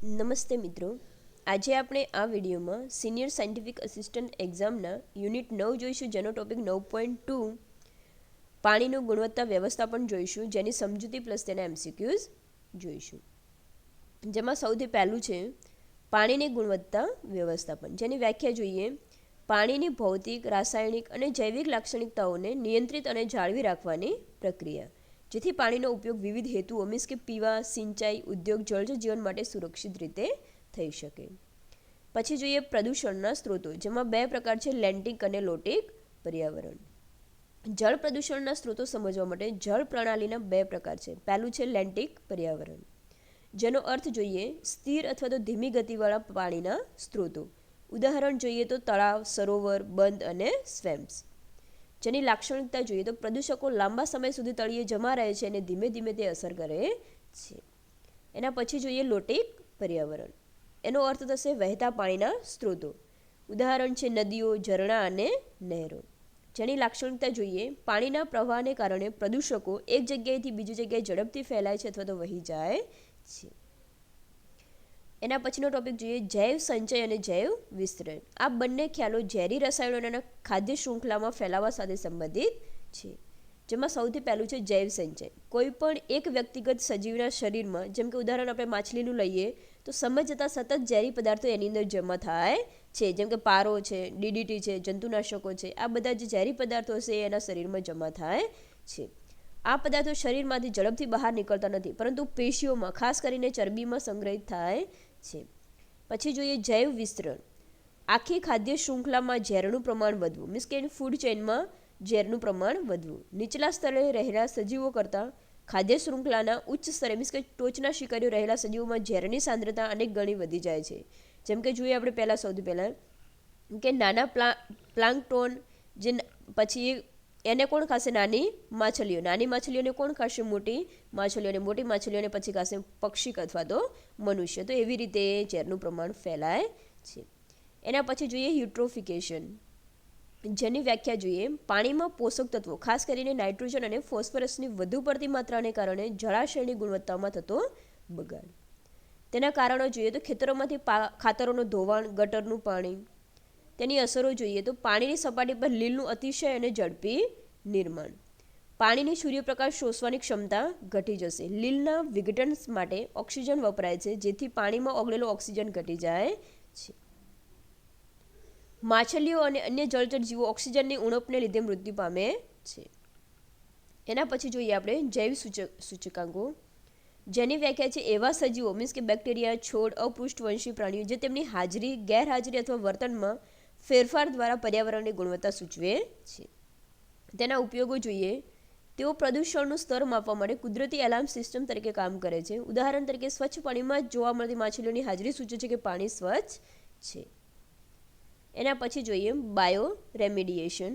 નમસ્તે મિત્રો, આજે આપણે આ વિડીયોમાં સિનિયર સાયન્ટિફિક આસિસ્ટન્ટ એક્ઝામના યુનિટ 9 જોઈશું, જેનો ટોપિક 9.2 પાણીનું ગુણવત્તા વ્યવસ્થાપન જોઈશું, જેની સમજૂતી પ્લસ તેના MCQs જોઈશું. જેમાં સૌથી પહેલું છે પાણીની ગુણવત્તા વ્યવસ્થાપન, જેની વ્યાખ્યા જોઈએ. પાણીની ભૌતિક, રાસાયણિક અને જૈવિક લાક્ષણિકતાઓને નિયંત્રિત અને જાળવી રાખવાની પ્રક્રિયા, જેથી પાણીનો ઉપયોગ વિવિધ હેતુઓ મીન્સ કે પીવા, સિંચાઈ, ઉદ્યોગ, જળજ જીવન માટે સુરક્ષિત રીતે થઈ શકે. પછી જોઈએ પ્રદૂષણના સ્ત્રોતો, જેમાં બે પ્રકાર છે, લેન્ટિક અને લોટિક પર્યાવરણ. જળ પ્રદૂષણના સ્ત્રોતો સમજવા માટે જળ પ્રણાલીના બે પ્રકાર છે. પહેલું છે લેન્ટિક પર્યાવરણ, જેનો અર્થ જોઈએ સ્થિર અથવા તો ધીમી ગતિવાળા પાણીના સ્ત્રોતો. ઉદાહરણ જોઈએ તો તળાવ, સરોવર, બંધ અને સ્વેમ્સ. જેની લાક્ષણિકતા જોઈએ તો પ્રદૂષકો લાંબા સમય સુધી તળિયે જમા રહે છે અને ધીમે ધીમે તે અસર કરે છે. એના પછી જોઈએ લોટિક પર્યાવરણ, એનો અર્થ થશે વહેતા પાણીના સ્ત્રોતો. ઉદાહરણ છે નદીઓ, ઝરણા અને નહેરો. જેની લાક્ષણિકતા જોઈએ પાણીના પ્રવાહને કારણે પ્રદૂષકો એક જગ્યાએથી બીજી જગ્યાએ ઝડપથી ફેલાય છે અથવા તો વહી જાય છે. એના પછીનો ટોપિક જોઈએ જૈવ સંચય અને જૈવ વિસ્તરણ. આ બંને ખ્યાલો ઝેરી રસાયણોના ખાદ્ય શૃંખલામાં ફેલાવા સાથે સંબંધિત છે. જેમાં સૌથી પહેલું છે જૈવ સંચય. કોઈ પણ એક વ્યક્તિગત સજીવના શરીરમાં, જેમ કે ઉદાહરણ આપણે માછલીનું લઈએ તો સમય જતાં સતત ઝેરી પદાર્થો એની અંદર જમા થાય છે, જેમ કે પારો છે, DDT છે, જંતુનાશકો છે. આ બધા જે ઝેરી પદાર્થો છે એ એના શરીરમાં જમા થાય છે. આ પદાર્થો શરીરમાંથી ઝડપથી બહાર નીકળતા નથી, પરંતુ પેશીઓમાં, ખાસ કરીને ચરબીમાં સંગ્રહિત થાય છે. પછી જોઈએ જૈવ વિસ્તરણ. આખી ખાદ્ય શૃંખલામાં ઝેરનું પ્રમાણ વધવું, મીન્સ કે ફૂડ ચેઇનમાં ઝેરનું પ્રમાણ વધવું. નીચલા સ્તરે રહેલા સજીવો કરતાં ખાદ્ય શૃંખલાના ઉચ્ચ સ્તરે મીન્સ કે ટોચના શિકારીઓ રહેલા સજીવોમાં ઝેરની સાંદ્રતા અનેક ગણી વધી જાય છે. જેમ કે જોઈએ આપણે સૌથી પહેલાં કે નાના પ્લાન્કટોન, જે પછી એને કોણ ખાશે? નાની માછલીઓને કોણ ખાશે? મોટી માછલીઓને પછી ખાશે પક્ષી અથવા તો મનુષ્ય. તો એવી રીતે ઝેરનું પ્રમાણ ફેલાય છે. એના પછી જોઈએ યુટ્રોફિકેશન, જેની વ્યાખ્યા જોઈએ પાણીમાં પોષક તત્વો, ખાસ કરીને નાઇટ્રોજન અને ફોસ્ફરસની વધુ પડતી માત્રાને કારણે જળાશયની ગુણવત્તામાં થતો બગાડ. તેના કારણો જોઈએ તો ખેતરોમાંથી ખાતરોનું ધોવાણ, ગટરનું પાણી. તેની અસરો જોઈએ તો પાણીની સપાટી પર લીલનું અતિશય અને ઝડપી નિર્માણ. પાણીની સૂર્યપ્રકાશ શોષવાની ક્ષમતા ઘટી જશે. લીલના વિઘટન માટે ઓક્સિજન વપરાય છે, જેથી પાણીમાં ઓગળેલો ઓક્સિજન ઘટી જાય છે. માછલીઓ અને અન્ય જળચર જીવો ઓક્સિજનની ઉણપને લીધે મૃત્યુ પામે છે. એના પછી જોઈએ આપણે જૈવ સૂચકાંકો, જેની વ્યાખ્યા છે એવા સજીવો મીન્સ કે બેક્ટેરિયા, છોડ, અપૃષ્ઠવંશી પ્રાણીઓ જે તેમની હાજરી, ગેરહાજરી અથવા વર્તનમાં ફેરફાર દ્વારા પર્યાવરણની ગુણવત્તા સૂચવે છે. તેના ઉપયોગો જોઈએ. તેઓ પ્રદૂષણનું સ્તર માપવા માટે કુદરતી એલાર્મ સિસ્ટમ તરીકે કામ કરે છે. ઉદાહરણ તરીકે સ્વચ્છ પાણીમાં જોવા મળતી માછલીઓની હાજરી સૂચવે છે કે પાણી સ્વચ્છ છે. એના પછી જોઈએ બાયો રેમિડિએશન,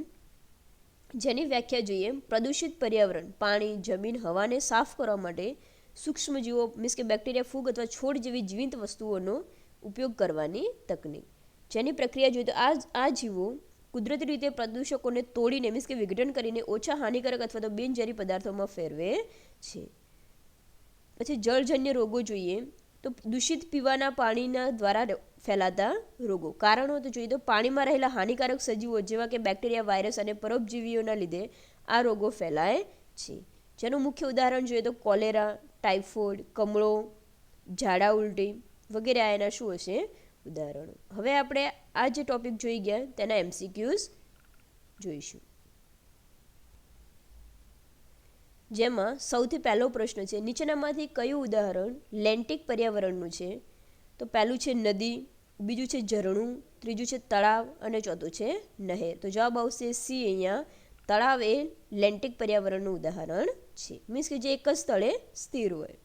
જેની વ્યાખ્યા જોઈએ પ્રદૂષિત પર્યાવરણ, પાણી, જમીન, હવાને સાફ કરવા માટે સૂક્ષ્મજીવો મીન્સ કે બેક્ટેરિયા, ફૂગ અથવા છોડ જેવી જીવંત વસ્તુઓનો ઉપયોગ કરવાની તકનીક. જેની પ્રક્રિયા જોઈએ તો આ જીવો કુદરતી રીતે પ્રદૂષકોને તોડીને મીન્સ કે વિઘટન કરીને ઓછા હાનિકારક અથવા તો બિનઝેરી પદાર્થોમાં ફેરવે છે. પછી જળજન્ય રોગો જોઈએ તો દૂષિત પીવાના પાણીના દ્વારા ફેલાતા રોગો. કારણો તો જોઈએ તો પાણીમાં રહેલા હાનિકારક સજીવો જેવા કે બેક્ટેરિયા, વાયરસ અને પરોપજીવીઓના લીધે આ રોગો ફેલાય છે. જેનું મુખ્ય ઉદાહરણ જોઈએ તો કોલેરા, ટાઇફોઇડ, કમળો, ઝાડા ઉલટી વગેરે આ એના શું હશે? ઉદાહરણો. હવે આપણે આ જે ટોપિક જોઈ ગયા તેના MCQs જોઈશું. જેમાં સૌથી પહેલો પ્રશ્ન છે નીચેનામાંથી કયું ઉદાહરણ લેન્ટિક પર્યાવરણનું છે? તો પહેલું છે નદી, બીજું છે ઝરણું, ત્રીજું છે તળાવ અને ચોથું છે નહેર. તો જવાબ આવશે સી. અહીંયા તળાવ એ લેન્ટિક પર્યાવરણનું ઉદાહરણ છે, મીન્સ કે જે એક જ સ્થળે સ્થિર હોય.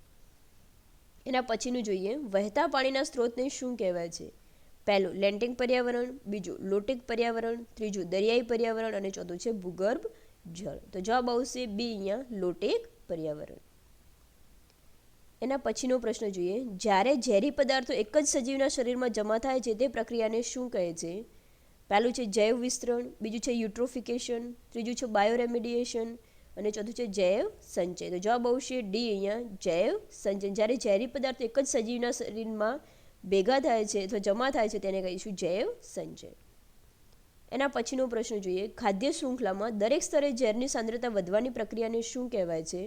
એના પછીનું જોઈએ વહેતા પાણીના સ્ત્રોતને શું કહેવાય છે? પહેલું લેન્ટિક પર્યાવરણ, બીજું લોટિક પર્યાવરણ, ત્રીજું દરિયાઈ પર્યાવરણ અને ચોથું છે ભૂગર્ભ જળ. તો જવાબ આવશે બી. અહીંયા લોટિક પર્યાવરણ. એના પછીનો પ્રશ્ન જોઈએ જ્યારે ઝેરી પદાર્થો એક જ સજીવના શરીરમાં જમા થાય છે તે પ્રક્રિયાને શું કહે છે? પહેલું છે જૈવ વિસ્તરણ, બીજું છે યુટ્રોફિકેશન, ત્રીજું છે બાયોરેમિડિએશન અને ચોથું છે જૈવ સંચય. તો જવાબ આવશે ડી અહીંયા જૈવ સંચય. જ્યારે ઝેરી પદાર્થ એક જ સજીવના શરીરમાં ભેગા થાય છે અથવા જમા થાય છે તેને કહીશું જૈવ સંચય. એના પછીનો પ્રશ્ન જોઈએ. ખાદ્ય શૃંખલામાં દરેક સ્તરે ઝેરની સાંદ્રતા વધવાની પ્રક્રિયાને શું કહેવાય છે?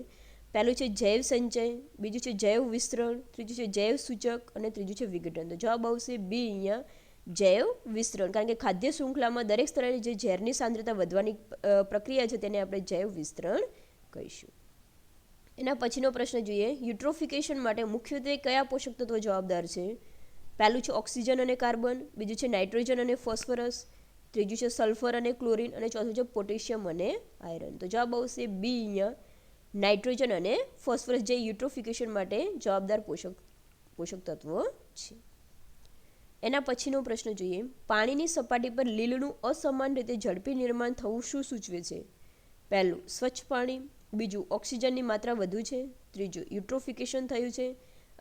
પહેલું છે જૈવ સંચય, બીજું છે જૈવ વિસ્તરણ, ત્રીજું છે જૈવ સૂચક અને ત્રીજું છે વિઘટન. તો જવાબ આવશે બી અહીંયા જૈવ વિસ્તરણ. કારણ કે ખાદ્ય શૃંખલામાં દરેક સ્તરે જે ઝેરની સાંદ્રતા વધવાની પ્રક્રિયા છે તેને આપણે જૈવ વિસ્તરણ કહીશું. એના પછીનો પ્રશ્ન જોઈએ. યુટ્રોફિકેશન માટે મુખ્યત્વે કયા પોષક તત્વો જવાબદાર છે? પહેલું છે ઓક્સિજન અને કાર્બન, બીજું છે નાઇટ્રોજન અને ફોસ્ફરસ, ત્રીજું છે સલ્ફર અને ક્લોરિન અને ચોથું છે પોટેશિયમ અને આયરન. તો જવાબ આવશે બી અહીંયા નાઇટ્રોજન અને ફોસ્ફરસ જે યુટ્રોફિકેશન માટે જવાબદાર પોષક તત્વો છે. એના પછીનો પ્રશ્ન જોઈએ. પાણીની સપાટી પર લીલનું અસમાન રીતે ઝડપી નિર્માણ થવું શું સૂચવે છે? પહેલું સ્વચ્છ પાણી, બીજું ઓક્સિજનની માત્રા વધુ છે, ત્રીજું યુટ્રોફિકેશન થયું છે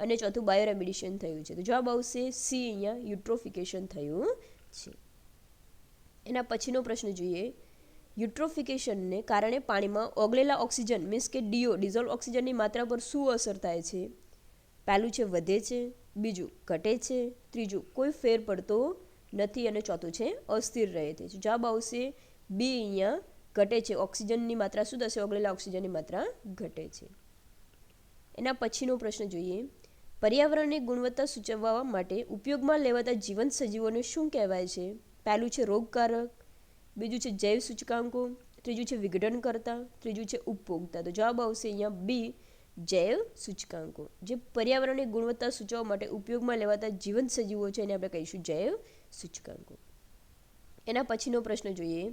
અને ચોથું બાયોરેમિડિશન થયું છે. તો જવાબ આવશે સી અહીંયા યુટ્રોફિકેશન થયું છે. એના પછીનો પ્રશ્ન જોઈએ. યુટ્રોફિકેશનને કારણે પાણીમાં ઓગળેલા ઓક્સિજન મીન્સ કે ડિઝોલ્વ ઓક્સિજનની માત્રા પર શું અસર થાય છે? પહેલું છે વધે છે, બીજું ઘટે છે, ત્રીજું કોઈ ફેર પડતો નથી અને ચોથું છે અસ્થિર રહે છે. જવાબ આવશે બી અહીંયા ઘટે છે. ઓક્સિજનની માત્રા શું થશે? ઓગળેલા ઓક્સિજનની માત્રા ઘટે છે. એના પછીનો પ્રશ્ન જોઈએ. પર્યાવરણની ગુણવત્તા સૂચવવા માટે ઉપયોગમાં લેવાતા જીવંત સજીવોને શું કહેવાય છે? પહેલું છે રોગકારક, બીજું છે જૈવ સૂચકાંકો, ત્રીજું છે વિઘટનકર્તા, ત્રીજું છે ઉપભોક્તા. તો જવાબ આવશે અહીંયા બી જૈવ સૂચકાંકો. જે પર્યાવરણની ગુણવત્તા સૂચવવા માટે ઉપયોગમાં લેવાતા જીવંત સજીવો છે એને આપણે કહીશું જૈવ સૂચકાંકો. એના પછીનો પ્રશ્ન જોઈએ.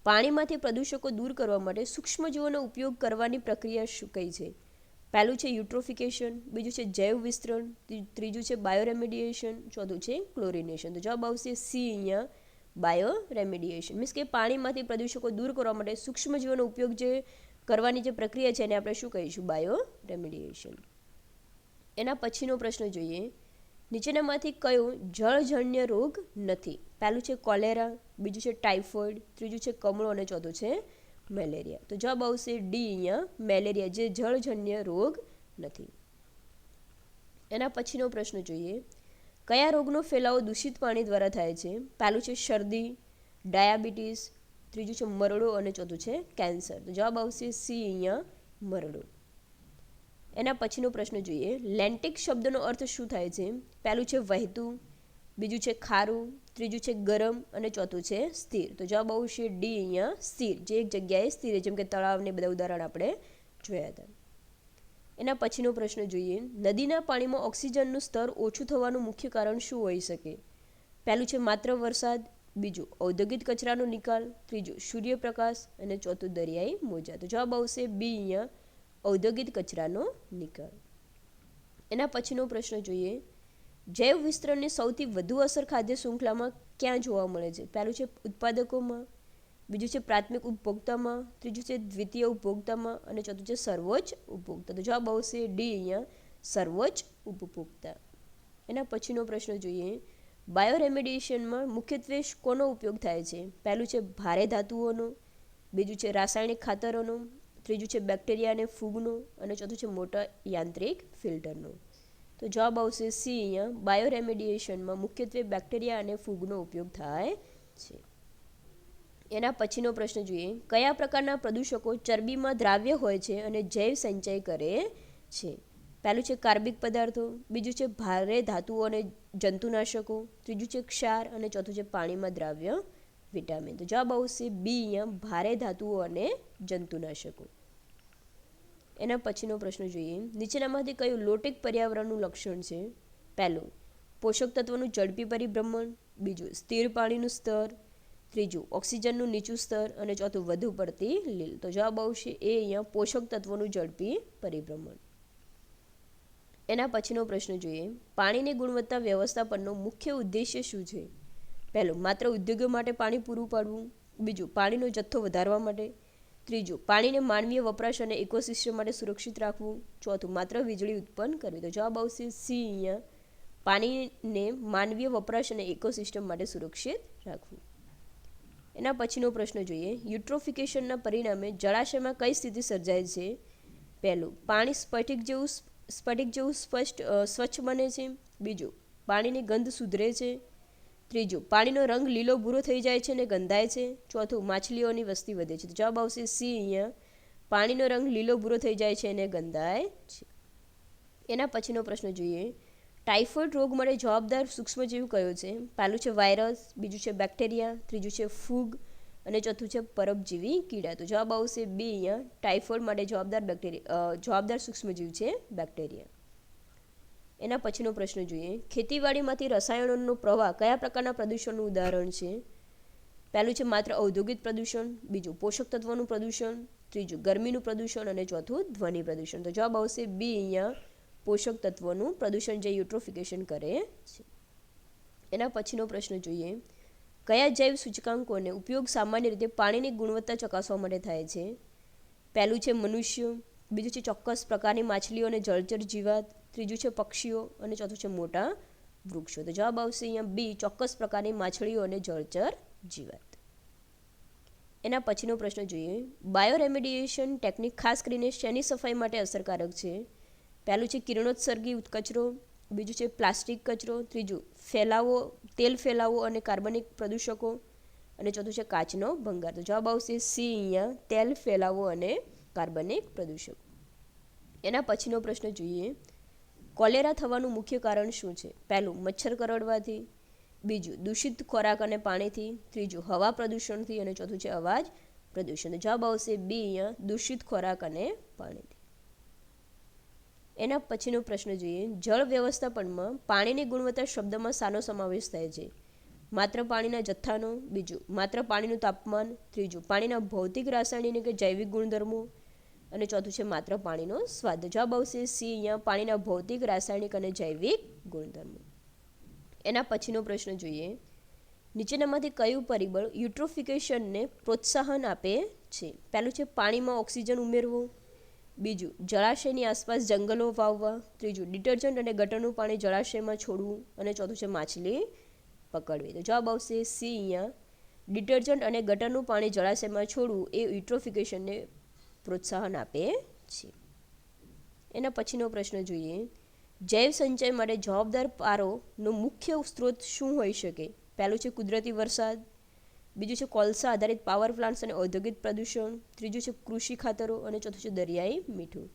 પાણીમાંથી પ્રદૂષકો દૂર કરવા માટે સૂક્ષ્મજીવોનો ઉપયોગ કરવાની પ્રક્રિયા શું કઈ છે? પહેલું છે યુટ્રોફિકેશન, બીજું છે જૈવ વિસ્તરણ, ત્રીજું છે બાયોરેમિડિએશન, ચોથું છે ક્લોરિનેશન. તો જવાબ આવશે સી અહીંયા બાયોરેમિડિએશન. મીન્સ કે પાણીમાંથી પ્રદૂષકો દૂર કરવા માટે સૂક્ષ્મજીવોનો ઉપયોગ જે કરવાની જે પ્રક્રિયા છે એને આપણે શું કહીશું? બાયોરેમિડિએશન. એના પછીનો પ્રશ્ન જોઈએ. નીચેનામાંથી કયો જળજન્ય રોગ નથી? પહેલું છે કોલેરા, બીજું છે ટાઇફોઇડ, ત્રીજું છે કમળો અને ચોથું છે મેલેરિયા. તો જવાબ આવશે ડી અહીંયા મેલેરિયા જે જળજન્ય રોગ નથી. એના પછીનો પ્રશ્ન જોઈએ. કયા રોગનો ફેલાવો દૂષિત પાણી દ્વારા થાય છે? પહેલું છે શરદી, ડાયાબિટીસ, ત્રીજું છે મરડો અને ચોથું છે કેન્સર. તો જવાબ આવશે સી અહીંયા મરડો. એના પછીનો પ્રશ્ન જોઈએ. લેન્ટિક શબ્દનો અર્થ શું થાય છે? પહેલું છે વહેતું, બીજું છે ખારું, ત્રીજું છે ગરમ અને ચોથું છે સ્થિર. તો જવાબ આવશે ડી અહીંયા સ્થિર જે એક જગ્યાએ સ્થિર, જેમ કે તળાવને બધા ઉદાહરણ આપણે જોયા હતા. એના પછીનો પ્રશ્ન જોઈએ. નદીના પાણીમાં ઓક્સિજનનું સ્તર ઓછું થવાનું મુખ્ય કારણ શું હોઈ શકે? પહેલું છે માત્ર વરસાદ, બીજું ઔદ્યોગિક કચરાનો નિકાલ, ત્રીજું સૂર્યપ્રકાશ અને ચોથું દરિયાઈ મોજા. તો જવાબ આવશે બી અહીંયા ઔદ્યોગિક કચરાનો નિકાલ. એના પછીનો પ્રશ્ન જોઈએ. જૈવ વિસ્તરણની સૌથી વધુ અસર ખાદ્ય શૃંખલામાં ક્યાં જોવા મળે છે? પહેલું છે ઉત્પાદકોમાં, બીજું છે પ્રાથમિક ઉપભોક્તામાં, ત્રીજું છે દ્વિતીય ઉપભોક્તામાં અને ચોથું છે સર્વોચ્ચ ઉપભોક્તા. તો જવાબ આવશે ડી અહીંયા સર્વોચ્ચ ઉપભોક્તા. એના પછીનો પ્રશ્ન જોઈએ. બાયોરેમિડિએશનમાં મુખ્યત્વે કોનો ઉપયોગ થાય છે? પહેલું છે ભારે ધાતુઓનો, બીજું છે રાસાયણિક ખાતરોનો, ત્રીજું છે બેક્ટેરિયા અને ફૂગનો અને ચોથું છે મોટા યાંત્રિક ફિલ્ટરનો. તો જવાબ આવશે સી અહીંયા બાયોરેમિડિએશનમાં મુખ્યત્વે બેક્ટેરિયા અને ફૂગનો ઉપયોગ થાય છે. એના પછીનો પ્રશ્ન જોઈએ. કયા પ્રકારના પ્રદૂષકો ચરબીમાં દ્રાવ્ય હોય છે અને જૈવ સંચય કરે છે? પહેલું છે કાર્બિક પદાર્થો, બીજું છે ભારે ધાતુઓ અને જંતુનાશકો, ત્રીજું છે ક્ષાર અને ચોથું છે પાણીમાં દ્રાવ્ય વિટામિન. તો જવાબ આવશે બી અહીંયા ભારે ધાતુઓ અને જંતુનાશકો. એના પછીનો પ્રશ્ન જોઈએ. નીચેનામાંથી કયું લોટિક પર્યાવરણનું લક્ષણ છે? પહેલું પોષક તત્વોનું ઝડપી પરિભ્રમણ, બીજું સ્થિર પાણીનું સ્તર, ત્રીજું ઓક્સિજનનું નીચું સ્તર અને ચોથું વધુ પડતી લીલ. તો જવાબ આવશે એ અહીંયા પોષક તત્વોનું ઝડપી પરિભ્રમણ. એના પછીનો પ્રશ્ન જોઈએ. પાણીની ગુણવત્તા વ્યવસ્થાપનનો મુખ્ય ઉદ્દેશ્ય શું છે? પહેલું માત્ર ઉદ્યોગો માટે પાણી પૂરું પાડવું, બીજું પાણીનો જથ્થો વધારવા માટે, ત્રીજું પાણીને માનવીય વપરાશ અને ઇકોસિસ્ટમ માટે સુરક્ષિત રાખવું, ચોથું માત્ર વીજળી ઉત્પન્ન કરવી. તો જવાબ આવશે સી અહીંયા પાણીને માનવીય વપરાશ અને ઇકોસિસ્ટમ માટે સુરક્ષિત રાખવું. એના પછીનો પ્રશ્ન જોઈએ, યુટ્રોફિકેશનના પરિણામે જળાશયમાં કઈ સ્થિતિ સર્જાય છે? પહેલું, પાણી સ્ફટિક જેવું સ્વચ્છ બને છે. બીજું, પાણીની ગંધ સુધરે છે. ત્રીજું, પાણીનો રંગ લીલો ભૂરો થઈ જાય છે અને ગંધાય છે. ચોથું, માછલીઓની વસ્તી વધે છે. તો જવાબ આવશે સી અહીંયા, પાણીનો રંગ લીલો ભૂરો થઈ જાય છે અને ગંધાય છે. એના પછીનો પ્રશ્ન જોઈએ, ટાઇફોઇડ રોગ માટે જવાબદાર સૂક્ષ્મજીવ કયો છે? પહેલું છે વાયરસ, બીજું છે બેક્ટેરિયા, ત્રીજું છે ફૂગ અને ચોથું છે પરપજીવી કીડા. તો જવાબ આવશે બી અહીંયા, ટાઇફોઇડ માટે જવાબદાર સૂક્ષ્મજીવ છે બેક્ટેરિયા. એના પછીનો પ્રશ્ન જોઈએ, ખેતીવાડીમાંથી રસાયણોનો પ્રવાહ કયા પ્રકારના પ્રદૂષણનું ઉદાહરણ છે? પહેલું છે માત્ર ઔદ્યોગિક પ્રદૂષણ, બીજું પોષક તત્વોનું પ્રદૂષણ, ત્રીજું ગરમીનું પ્રદૂષણ અને ચોથું ધ્વનિ પ્રદૂષણ. તો જવાબ આવશે બી અહીંયા, પોષક તત્વોનું પ્રદૂષણ જે યુટ્રોફિકેશન કરે છે. એના પછીનો પ્રશ્ન જોઈએ, કયા જૈવ સૂચકાંકોને ઉપયોગ સામાન્ય રીતે પાણીની ગુણવત્તા ચકાસવા માટે થાય છે? પહેલું છે મનુષ્ય, બીજું છે ચોક્કસ પ્રકારની માછલીઓ અને જળચર જીવાત, ત્રીજું છે પક્ષીઓ અને ચોથું છે મોટા વૃક્ષો. તો જવાબ આવશે અહીંયા બી, ચોક્કસ પ્રકારની માછલીઓ અને જળચર જીવાત. એના પછીનો પ્રશ્ન જોઈએ, બાયોરેમેડિએશન ટેકનિક ખાસ કરીને શેની સફાઈ માટે અસરકારક છે? પહેલું છે કિરણોત્સર્ગી કચરો, બીજું છે પ્લાસ્ટિક કચરો, ત્રીજું તેલ ફેલાવો અને કાર્બનિક પ્રદૂષકો અને ચોથું છે કાચનો ભંગાર. તો જવાબ આવશે સી અહીંયા, તેલ ફેલાવો અને કાર્બનિક પ્રદૂષકો. એના પછીનો પ્રશ્ન જોઈએ, કોલેરા થવાનું મુખ્ય કારણ શું છે? પહેલું, મચ્છર કરડવાથી, બીજું દૂષિત ખોરાક અને પાણીથી, ત્રીજું હવા પ્રદૂષણથી અને ચોથું છે અવાજ પ્રદૂષણ. તો જવાબ આવશે બી અહીંયા, દૂષિત ખોરાક અને પાણીથી. એના પછીનો પ્રશ્ન જોઈએ, જળ વ્યવસ્થાપનમાં પાણીની ગુણવત્તા શબ્દમાં શાનો સમાવેશ થાય છે? માત્ર પાણીના જથ્થાનો, બીજું માત્ર પાણીનું તાપમાન, ત્રીજું પાણીના ભૌતિક, રાસાયણિક કે જૈવિક ગુણધર્મો અને ચોથું છે માત્ર પાણીનો સ્વાદ. જવાબ આવશે સી અહીંયા, પાણીના ભૌતિક, રાસાયણિક અને જૈવિક ગુણધર્મો. એના પછીનો પ્રશ્ન જોઈએ, નીચેનામાંથી કયું પરિબળ યુટ્રોફિકેશનને પ્રોત્સાહન આપે છે? પહેલું છે પાણીમાં ઓક્સિજન ઉમેરવો, બીજું જળાશયની આસપાસ જંગલો વાવવા, ત્રીજું ડિટર્જન્ટ અને ગટરનું પાણી જળાશયમાં છોડવું અને ચોથું છે માછલી પકડવી. તો જવાબ આવશે સી અહીંયા, ડિટર્જન્ટ અને ગટરનું પાણી જળાશયમાં છોડવું એ યુટ્રોફિકેશનને પ્રોત્સાહન આપે છે. એના પછીનો પ્રશ્ન જોઈએ, જૈવ સંચય માટે જવાબદાર પારોનો મુખ્ય સ્ત્રોત શું હોઈ શકે? પહેલું છે કુદરતી વરસાદ, બીજું છે કોલસા આધારિત પાવર પ્લાન્ટ્સ અને ઔદ્યોગિક પ્રદૂષણ, ત્રીજું છે કૃષિ ખાતરો અને ચોથું છે દરિયાઈ મીઠું.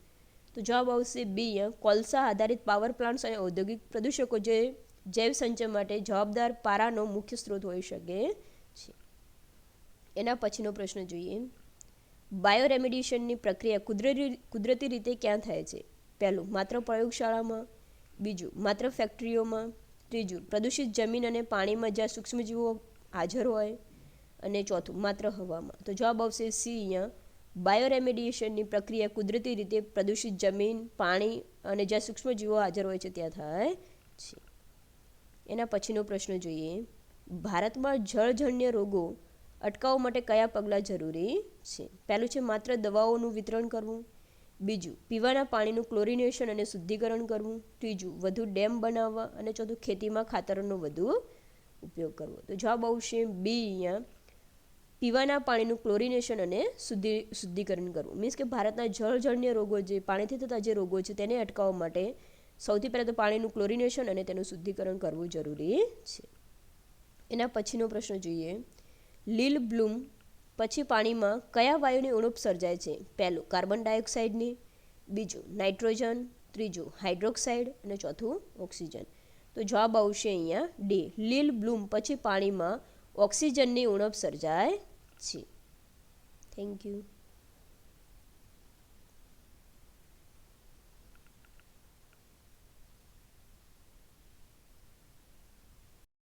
તો જવાબ આવશે બી, કોલસા આધારિત પાવર પ્લાન્ટ્સ અને ઔદ્યોગિક પ્રદૂષકો જે જૈવ સંચય માટે જવાબદાર પારાનો મુખ્ય સ્ત્રોત હોઈ શકે છે. એના પછીનો પ્રશ્ન જોઈએ, બાયોરેમેડિએશનની પ્રક્રિયા કુદરતી રીતે ક્યાં થાય છે? પહેલું, માત્ર પ્રયોગશાળામાં, બીજું માત્ર ફેક્ટરીઓમાં, ત્રીજું પ્રદૂષિત જમીન અને પાણીમાં જ્યાં સૂક્ષ્મજીવો હાજર હોય અને ચોથું માત્ર હવામાં. તો જવાબ આવશે સી અહીંયા, બાયોરેમેડિએશનની પ્રક્રિયા કુદરતી રીતે પ્રદૂષિત જમીન, પાણી અને જ્યાં સૂક્ષ્મજીવો હાજર હોય છે ત્યાં થાય છે. એના પછીનો પ્રશ્ન જોઈએ, ભારતમાં જળજન્ય રોગો અટકાવવા માટે કયા પગલાં જરૂરી છે? પહેલું છે માત્ર દવાઓનું વિતરણ કરવું, બીજું પીવાના પાણીનું ક્લોરિનેશન અને શુદ્ધિકરણ કરવું, ત્રીજું વધુ ડેમ બનાવવા અને ચોથું ખેતીમાં ખાતરોનો વધુ ઉપયોગ કરવો. તો જવાબ આવશે બી અહીંયા, પીવાના પાણીનું ક્લોરિનેશન અને શુદ્ધિકરણ કરવું. મીન્સ કે ભારતના જળજન્ય રોગો જે પાણીથી થતા જે રોગો છે તેને અટકાવવા માટે સૌથી પહેલાં તો પાણીનું ક્લોરિનેશન અને તેનું શુદ્ધિકરણ કરવું જરૂરી છે. એના પછીનો પ્રશ્ન જોઈએ, લીલ બ્લૂમ પછી પાણીમાં કયા વાયુની ઉણપ સર્જાય છે? પહેલું કાર્બન ડાયોક્સાઇડની, બીજું નાઇટ્રોજન, ત્રીજું હાઇડ્રોક્સાઇડ અને ચોથું ઓક્સિજન. તો જવાબ આવશે અહીંયા ડી, લીલ બ્લૂમ પછી પાણીમાં ઓક્સિજનની ઉણપ સર્જાય છે. Thank you.